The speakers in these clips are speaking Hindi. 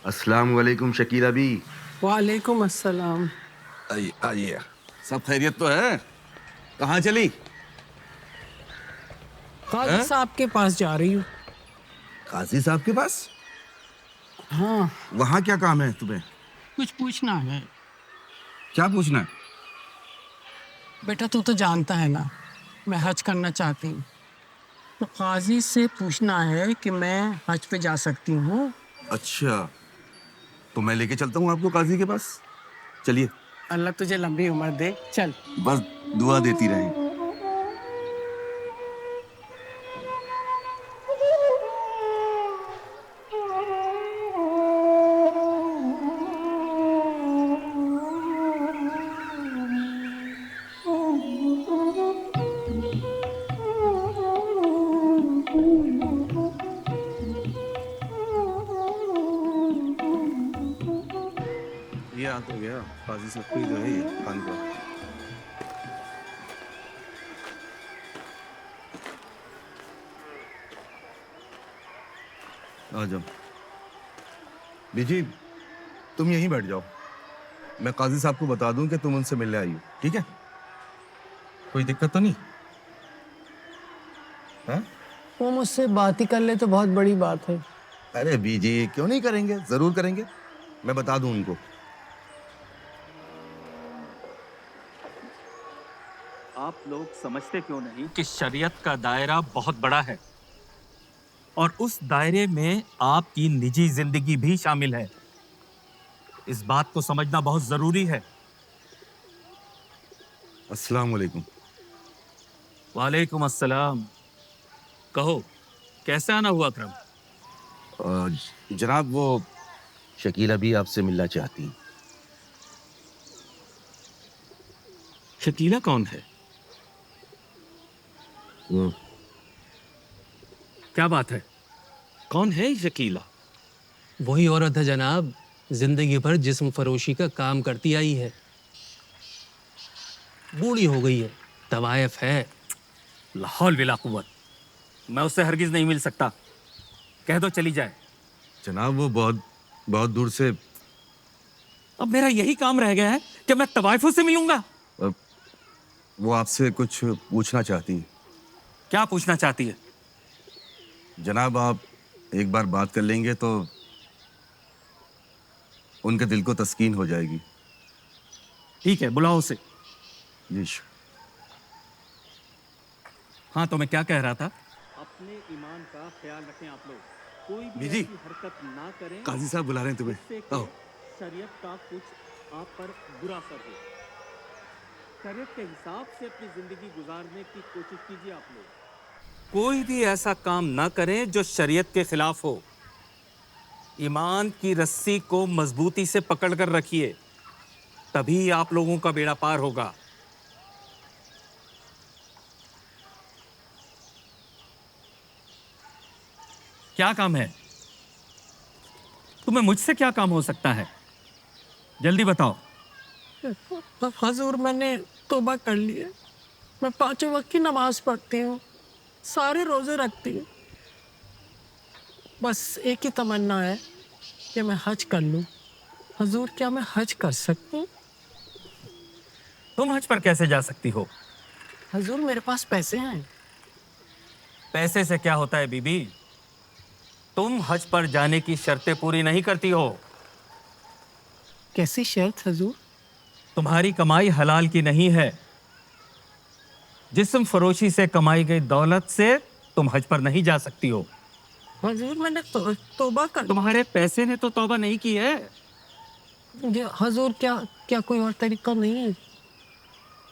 अस्सलाम वालेकुम शकीला बी। वालेकुम अस्सलाम। आइए आइए। सब खैरियत तो है? कहाँ चली? काजी हैं? साहब के पास जा रही हूँ। काजी साहब के पास? हाँ, वहाँ क्या काम है तुम्हें? कुछ पूछना है। क्या पूछना है? बेटा तू तो जानता है ना, मैं हज करना चाहती हूँ। तो काजी से पूछना है कि मैं हज पे जा सकती हूँ। अच्छा, तो मैं लेके चलता हूँ आपको काजी के पास। चलिए। अल्लाह तुझे लंबी उम्र दे, चल। बस दुआ देती रहें। ये आ तो गया काजी साहब को ही जो है ये खान का। आ जाओ। बीजी, तुम यहीं बैठ जाओ। मैं काजी साहब को बता दूं कि तुम उनसे मिलने आई हो, ठीक है? कोई दिक्कत तो नहीं? हाँ? वो मुझसे बात ही कर ले तो बहुत बड़ी बात है। अरे बीजी, क्यों नहीं करेंगे? जरूर करेंगे। मैं बता दूं उनको। आप लोग समझते क्यों नहीं कि शरीयत का दायरा बहुत बड़ा है और उस दायरे में आपकी निजी जिंदगी भी शामिल है। इस बात को समझना बहुत जरूरी है। अस्सलाम वालेकुम। वालेकुम अस्सलाम। कहो, कैसे आना हुआ अकरम? जनाब, वो शकीला बी आपसे मिलना चाहती हैं। शकीला कौन है? वो क्या बात है? कौन है ये शकीला? वही औरत है जनाब, जिंदगी भर जिस्म फरोशी का काम करती आई है। बूढ़ी हो गई है, तवायफ है। लाहौल विला कुव्वत। मैं उससे हरगिज नहीं मिल सकता। कह दो चली जाए। जनाब, वो बहुत बहुत दूर से। अब मेरा यही काम रह गया है कि मैं तवाइफों से मिलूंगा। अ, वो आपसे कुछ पूछना चाहती हैं। क्या पूछना चाहती है? जनाब, आप एक बार बात कर लेंगे तो उनके दिल को तस्कीन हो जाएगी। ठीक है, बुलाओ उसे। जी। हाँ, तो मैं क्या कह रहा था? अपने ईमान का ख्याल रखें आप लोग। कोई भी बीजी, ऐसी हरकत ना करें काजी साहब बुला रहे हैं तुम्हें। जिससे कि आओ। शरीयत का कुछ आप पर बुरा असर हो। शरीयत के हिसाब से अपनी जिंदगी गुजारने की कोशिश कीजिए आप लोग। कोई भी ऐसा काम ना करें जो शरीयत के खिलाफ हो। ईमान की रस्सी को मजबूती से पकड़ कर रखिए, तभी आप लोगों का बेड़ा पार होगा। क्या काम है? तुम्हें मुझसे क्या काम हो सकता है? जल्दी बताओ। हजूर, मैंने तौबा कर ली है। मैं 5 वक्त की नमाज पढ़ती हूँ, सारे रोजे रखती हूँ। बस एक ही तमन्ना है कि मैं हज कर लूँ। हजूर, क्या मैं हज कर सकती हूँ? तुम हज पर कैसे जा सकती हो? हजूर, मेरे पास पैसे हैं। पैसे से क्या होता है बीबी? तुम हज पर जाने की शर्तें पूरी नहीं करती हो। कैसी शर्त हजूर? तुम्हारी कमाई हलाल की नहीं है। जिस्म फरोशी से कमाई गई दौलत से तुम हज पर नहीं जा सकती हो। हजूर, मैंने तौबा कर। तुम्हारे पैसे ने तो तौबा नहीं की है। हजूर, क्या क्या कोई और तरीका नहीं है?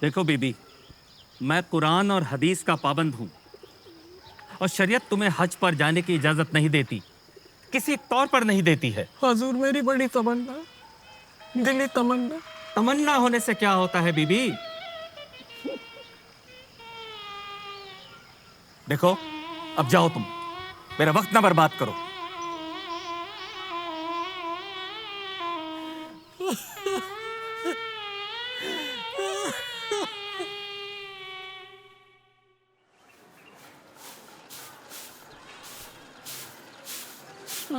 देखो बीबी, मैं कुरान और हदीस का पाबंद हूं और शरीयत तुम्हें हज पर जाने की इजाजत नहीं देती, किसी तौर पर नहीं देती है। हजूर, मेरी बड़ी तमन्ना, दिली तमन्ना। तमन्ना होने से क्या होता है बीबी? देखो, अब जाओ तुम, मेरा वक्त ना बर्बाद करो।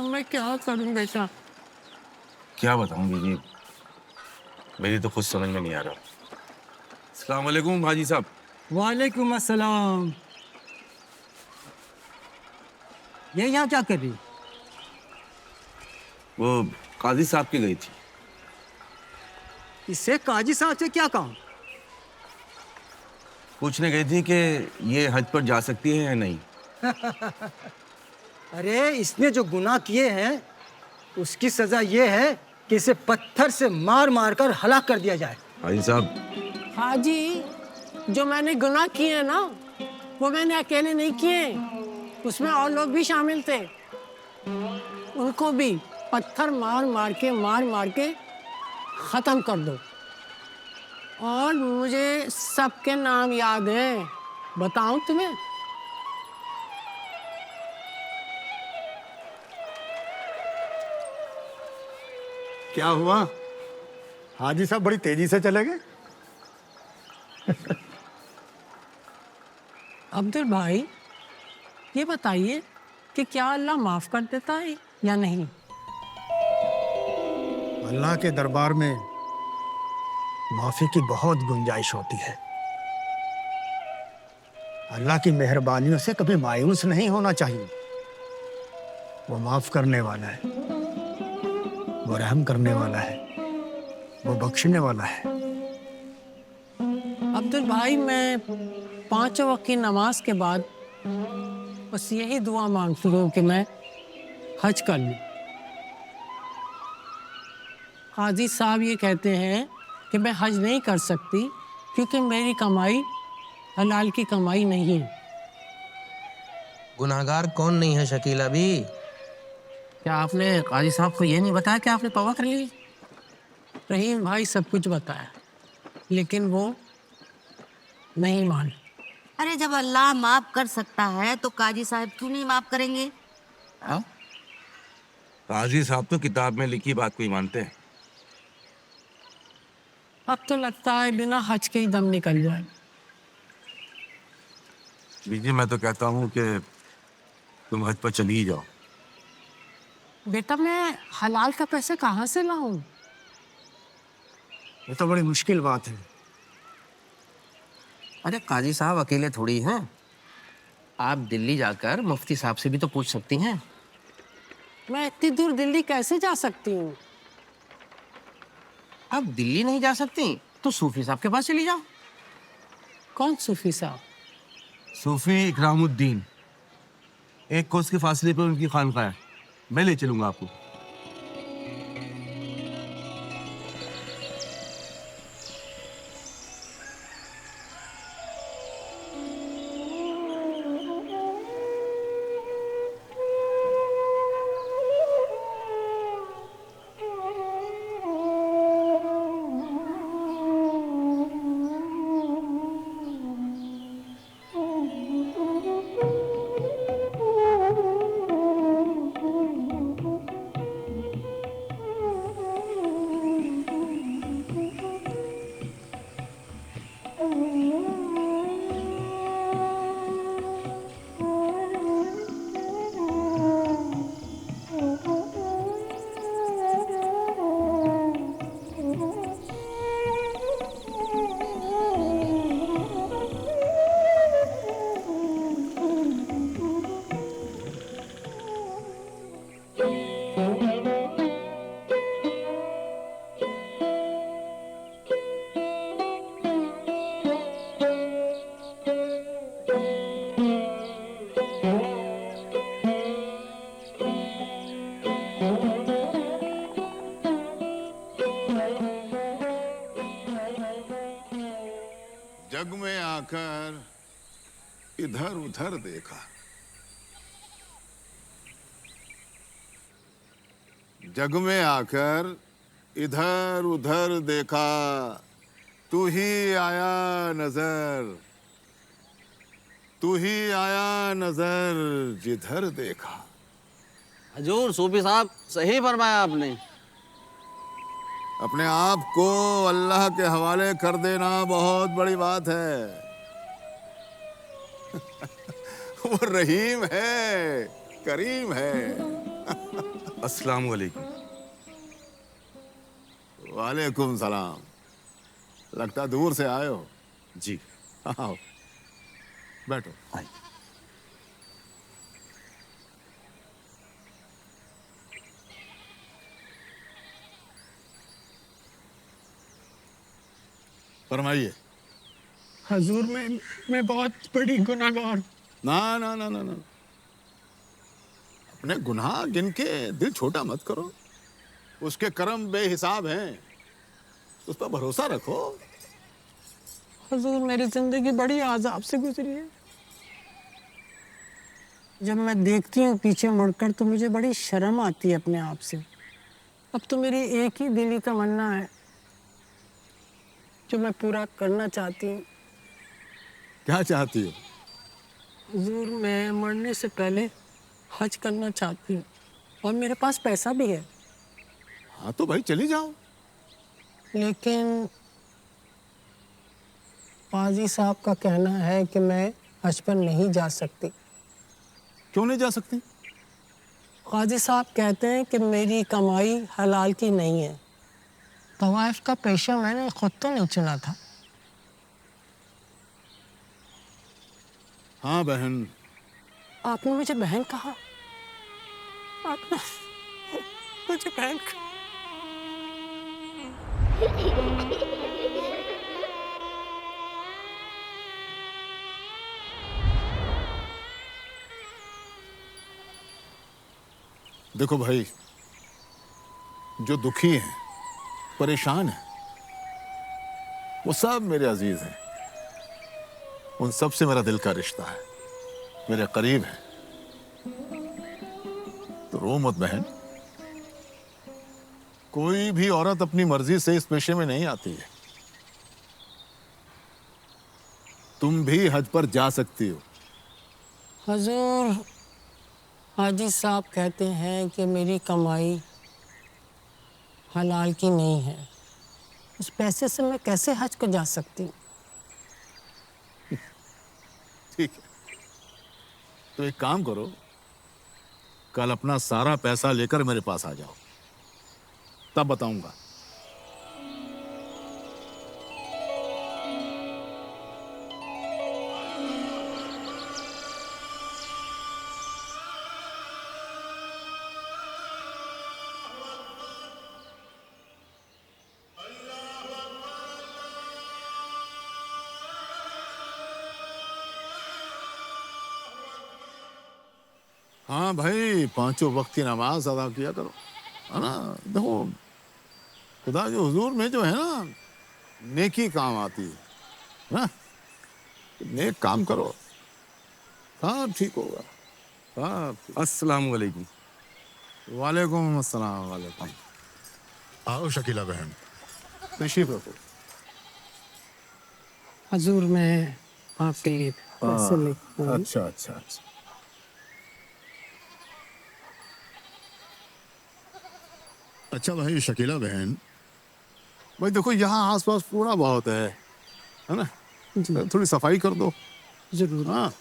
मैं क्या करूं बेटा? क्या बताऊं बीजी, मेरी तो खुद समझ में नहीं आ रहा। अस्सलाम वालेकुम हाजी साहब। वालेकुम अस्सलाम। ये यहाँ क्या कर रही? वो काजी साहब की गई थी। इससे काजी साहब से क्या काम? पूछने गई थी कि ये हज पर जा सकती है या नहीं। अरे इसने जो गुनाह किए हैं उसकी सजा ये है कि इसे पत्थर से मार मार कर हलाक कर दिया जाए। हाजी साहब, हाजी, जो मैंने गुनाह किए हैं ना, वो मैंने अकेले नहीं किए, उसमें और लोग भी शामिल थे। उनको भी पत्थर मार मार के खत्म कर दो। और मुझे सबके नाम याद हैं, बताऊं तुम्हें? क्या हुआ? हाजी साहब बड़ी तेजी से चले गए। अब्दुल भाई, ये बताइए कि क्या अल्लाह माफ कर देता है या नहीं? अल्लाह के दरबार में माफी की बहुत गुंजाइश होती है। अल्लाह की मेहरबानियों से कभी मायूस नहीं होना चाहिए। वो माफ करने वाला है, वो रहम करने वाला है, वो बख्शने वाला है। अब्दुल भाई, मैं 5 वक्त की नमाज के बाद बस यही दुआ मांगती हूँ कि मैं हज कर लूँ। हाजी साहब ये कहते हैं कि मैं हज नहीं कर सकती क्योंकि मेरी कमाई हलाल की कमाई नहीं है। गुनाहगार कौन नहीं है शकीला भी? क्या आपने काजी साहब को ये नहीं बताया कि आपने तौबा कर ली? रहीम भाई सब कुछ बताया, लेकिन वो नहीं माने। अरे जब अल्लाह माफ कर सकता है तो काजी साहब क्यों नहीं माफ करेंगे? काजी साहब तो किताब में लिखी बात को ही मानते हैं। अब तो लगता है बिना हज के ही दम निकल जाए। बीजी, मैं तो कहता हूँ कि तुम हज पर चली ही जाओ। बेटा, मैं हलाल का पैसे कहाँ से लाऊं? ये तो बड़ी मुश्किल बात है। अरे काजी साहब अकेले थोड़ी हैं। आप दिल्ली जाकर मुफ्ती साहब से भी तो पूछ सकती हैं। मैं इतनी दूर दिल्ली कैसे जा सकती हूँ? आप दिल्ली नहीं जा सकती तो सूफी साहब के पास चली जाओ। कौन सूफी साहब? सूफी इकरामुद्दीन, 1 कोस के फासले पर उनकी खानकाह है। मैं ले चलूंगा आपको। जग में आकर इधर उधर देखा, जग में आकर इधर उधर देखा, तू ही आया नजर, तू ही आया नजर जिधर देखा। हजूर सूफी साहब सही फरमाया आपने। अपने आप को अल्लाह के हवाले कर देना बहुत बड़ी बात है। वो रहीम है, करीम है। अस्सलाम वालेकुम। वालेकुम सलाम। लगता दूर से आए हो। जी। आओ बैठो। आइए। फरमाइए। हजूर मैं बहुत बड़ी गुनाहगार हूँ। ना ना ना ना ना, अपने गुनाह गिन के दिल छोटा मत करो। उसके कर्म बेहिसाब हैं, उस पर भरोसा रखो। हजूर मेरी जिंदगी बड़ी आजाब से गुजरी है। जब मैं देखती हूँ पीछे मुड़कर तो मुझे बड़ी शर्म आती है अपने आप से। अब तो मेरी एक ही दिली तमन्ना है जो मैं पूरा करना चाहती हूँ। क्या चाहती हो? हुजूर मैं मरने से पहले हज करना चाहती हूँ और मेरे पास पैसा भी है। हाँ तो भाई चली जाओ। लेकिन काजी साहब का कहना है कि मैं हज पर नहीं जा सकती। क्यों नहीं जा सकती? काजी साहब कहते हैं कि मेरी कमाई हलाल की नहीं है। तवाइफ का पेशा मैंने खुद तो नहीं चुना था। हाँ बहन। आपने मुझे बहन कहा? आपने मुझे बहन कहा? देखो भाई, जो दुखी हैं, परेशान हैं, वो सब मेरे अजीज हैं। उन सब से मेरा दिल का रिश्ता है, मेरे करीब है। तो रो मत बहन। कोई भी औरत अपनी मर्जी से इस पेशे में नहीं आती है। तुम भी हज पर जा सकती हो। हजूर हाजी साहब कहते हैं कि मेरी कमाई हलाल की नहीं है। उस पैसे से मैं कैसे हज को जा सकती हूँ? ठीक है, तो एक काम करो, कल अपना सारा पैसा लेकर मेरे पास आ जाओ, तब बताऊंगा। हाँ भाई, पांचों वक्त की नमाज अदा किया करो, है ना। देखो, खुदा जो हुजूर में जो है ना, नेकी काम आती है ना। नेक काम करो, सब ठीक होगा। सब ठीक। अस्सलाम वालेकुम। वालेकुम अस्सलाम। वालेकुम। आओ शकीला बहन। तशरीफ रखो। हजूर मैं आपके लिए पैसे लेती हूँ। अच्छा अच्छा अच्छा। अच्छा भाई शकीला बहन, भाई देखो, यहाँ आसपास कूड़ा बहुत है ना। थोड़ी सफाई कर दो। जरूर। हाँ,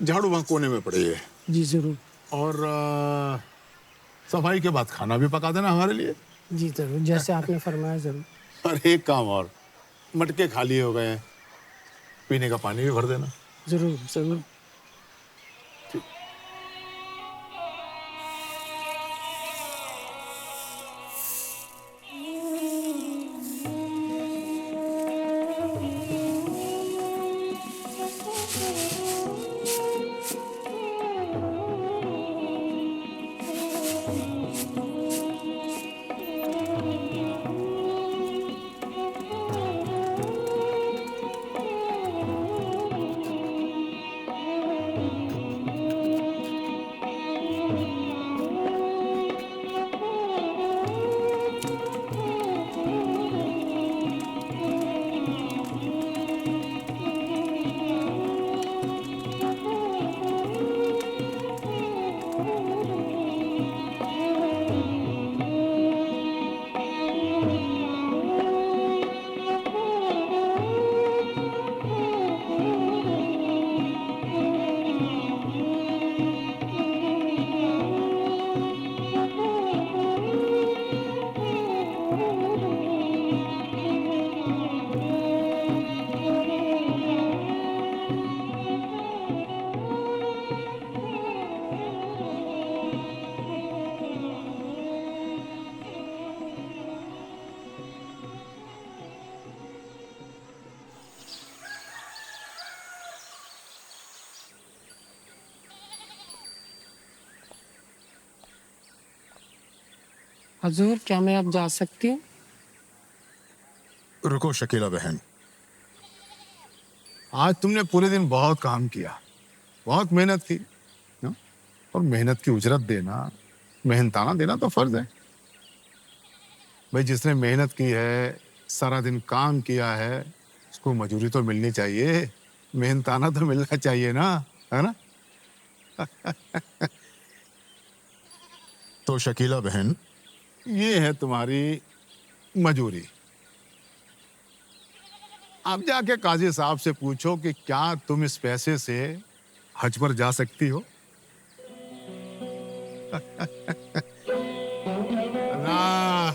झाड़ू वहाँ कोने में पड़ी है। जी जरूर। और सफाई के बाद खाना भी पका देना हमारे लिए। जी जरूर, जैसे आपने फरमाया जरूर। और एक काम और, मटके खाली हो गए हैं, पीने का पानी भी भर देना। जरूर जरूर। हजूर क्या मैं अब जा सकती हूँ? रुको शकीला बहन, आज तुमने पूरे दिन बहुत काम किया, बहुत मेहनत की ना? और मेहनत की उजरत देना, मेहनताना देना तो फर्ज है भाई। जिसने मेहनत की है, सारा दिन काम किया है, उसको मजूरी तो मिलनी चाहिए, मेहनताना तो मिलना चाहिए ना, है ना? तो शकीला बहन, ये है तुम्हारी मजूरी। अब जाके काजी साहब से पूछो कि क्या तुम इस पैसे से हज पर जा सकती हो। अल्लाह,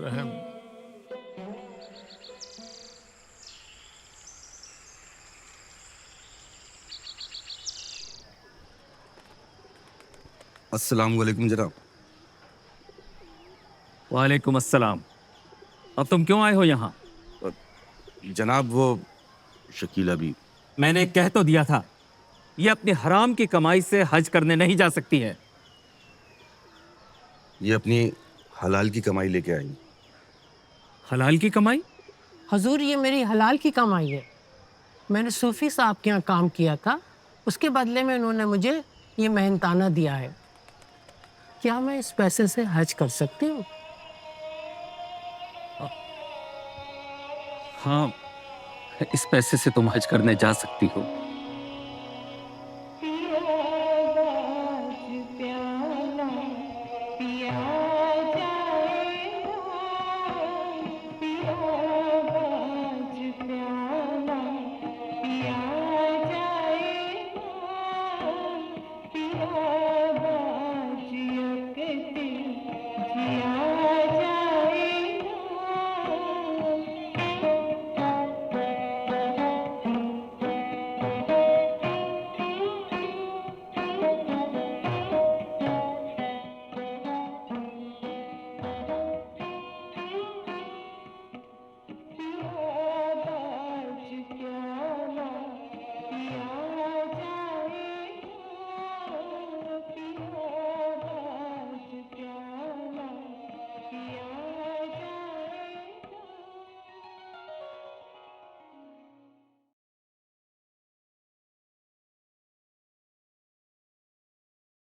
रहम। अस्सलाम वालेकुम जनाब। वालेकुम अस्सलाम। अब तुम क्यों आए हो यहाँ? जनाब वो शकीला भी, मैंने कह तो दिया था, ये अपनी हराम की कमाई से हज करने नहीं जा सकती है। ये अपनी हलाल की कमाई लेके आई। हलाल की कमाई? हजूर ये मेरी हलाल की कमाई है। मैंने सूफी साहब के यहाँ काम किया था, उसके बदले में उन्होंने मुझे ये मेहनताना दिया है। क्या मैं इस पैसे से हज कर सकती हूँ? हाँ, इस पैसे से तुम हज करने जा सकती हो।